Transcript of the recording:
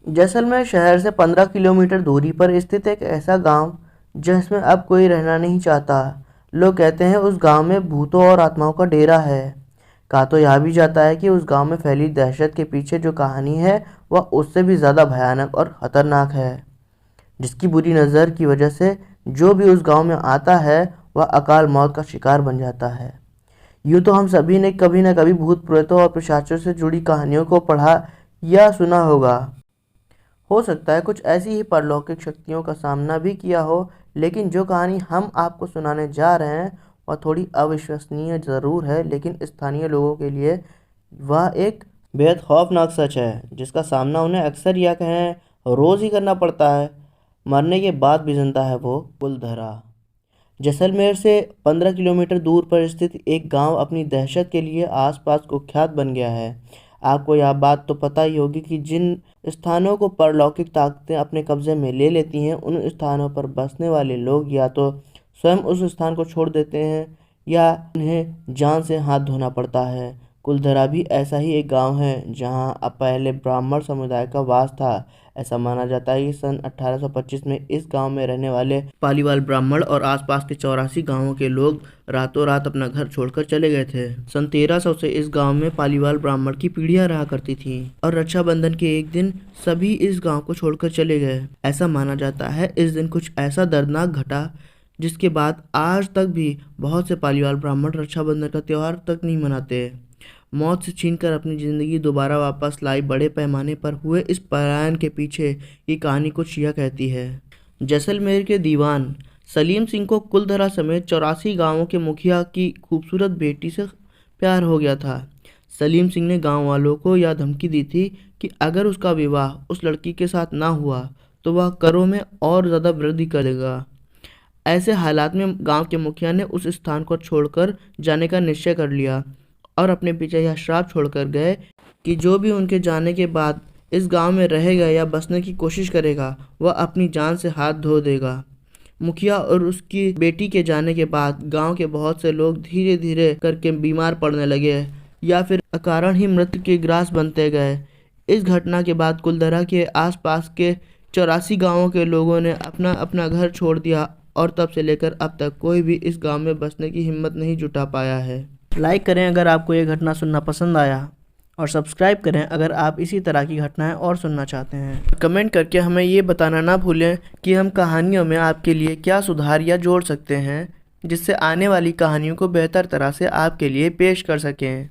जैसलमेर शहर से 15 किलोमीटर दूरी पर स्थित एक ऐसा गांव जिसमें अब कोई रहना नहीं चाहता। लोग कहते हैं उस गांव में भूतों और आत्माओं का डेरा है। कहा तो यह भी जाता है कि उस गांव में फैली दहशत के पीछे जो कहानी है वह उससे भी ज़्यादा भयानक और ख़तरनाक है, जिसकी बुरी नज़र की वजह से जो भी उस गांव में आता है वह अकाल मौत का शिकार बन जाता है। यूँ तो हम सभी ने कभी न कभी भूत प्रेतों और पिशाचों से जुड़ी कहानियों को पढ़ा या सुना होगा। हो सकता है कुछ ऐसी ही परलौकिक शक्तियों का सामना भी किया हो, लेकिन जो कहानी हम आपको सुनाने जा रहे हैं वह थोड़ी अविश्वसनीय ज़रूर है, लेकिन स्थानीय लोगों के लिए वह एक बेहद खौफनाक सच है जिसका सामना उन्हें अक्सर या कहें रोज़ ही करना पड़ता है। मरने के बाद भी जिंदा है वो कुलधरा। जैसलमेर से 15 किलोमीटर दूर पर स्थित एक गांव अपनी दहशत के लिए आसपास कुख्यात बन गया है। आपको यह बात तो पता ही होगी कि जिन स्थानों को परलौकिक ताकतें अपने कब्जे में ले लेती हैं उन स्थानों पर बसने वाले लोग या तो स्वयं उस स्थान को छोड़ देते हैं या उन्हें जान से हाथ धोना पड़ता है। कुलधरा भी ऐसा ही एक गांव है जहां अब पहले ब्राह्मण समुदाय का वास था। ऐसा माना जाता है कि सन 1825 में इस गांव में रहने वाले पालीवाल ब्राह्मण और आसपास के 84 गांवों के लोग रातों रात अपना घर छोड़कर चले गए थे। सन 1300 से इस गांव में पालीवाल ब्राह्मण की पीढ़ियां रहा करती थी और रक्षाबंधन के एक दिन सभी इस गांव को छोड़कर चले गए। ऐसा माना जाता है इस दिन कुछ ऐसा दर्दनाक घटा जिसके बाद आज तक भी बहुत से पालीवाल ब्राह्मण रक्षाबंधन का त्यौहार तक नहीं मनाते। मौत से छीनकर अपनी ज़िंदगी दोबारा वापस लाई बड़े पैमाने पर हुए इस पलायन के पीछे की कहानी कुछ यह कहती है। जैसलमेर के दीवान सलीम सिंह को कुलधरा समेत 84 गांवों के मुखिया की खूबसूरत बेटी से प्यार हो गया था। सलीम सिंह ने गांव वालों को यह धमकी दी थी कि अगर उसका विवाह उस लड़की के साथ ना हुआ तो वह करों में और ज़्यादा वृद्धि करेगा। ऐसे हालात में गांव के मुखिया ने उस स्थान को छोड़कर जाने का निश्चय कर लिया और अपने पीछे यह श्राप छोड़कर गए कि जो भी उनके जाने के बाद इस गांव में रहेगा या बसने की कोशिश करेगा वह अपनी जान से हाथ धो देगा। मुखिया और उसकी बेटी के जाने के बाद गांव के बहुत से लोग धीरे धीरे करके बीमार पड़ने लगे या फिर अकारण ही मृत्यु के ग्रास बनते गए। इस घटना के बाद कुलधरा के आसपास के 84 गांवों के लोगों ने अपना अपना घर छोड़ दिया और तब से लेकर अब तक कोई भी इस गांव में बसने की हिम्मत नहीं जुटा पाया है। लाइक करें अगर आपको ये घटना सुनना पसंद आया और सब्सक्राइब करें अगर आप इसी तरह की घटनाएं और सुनना चाहते हैं। कमेंट करके हमें ये बताना ना भूलें कि हम कहानियों में आपके लिए क्या सुधार या जोड़ सकते हैं जिससे आने वाली कहानियों को बेहतर तरह से आपके लिए पेश कर सकें।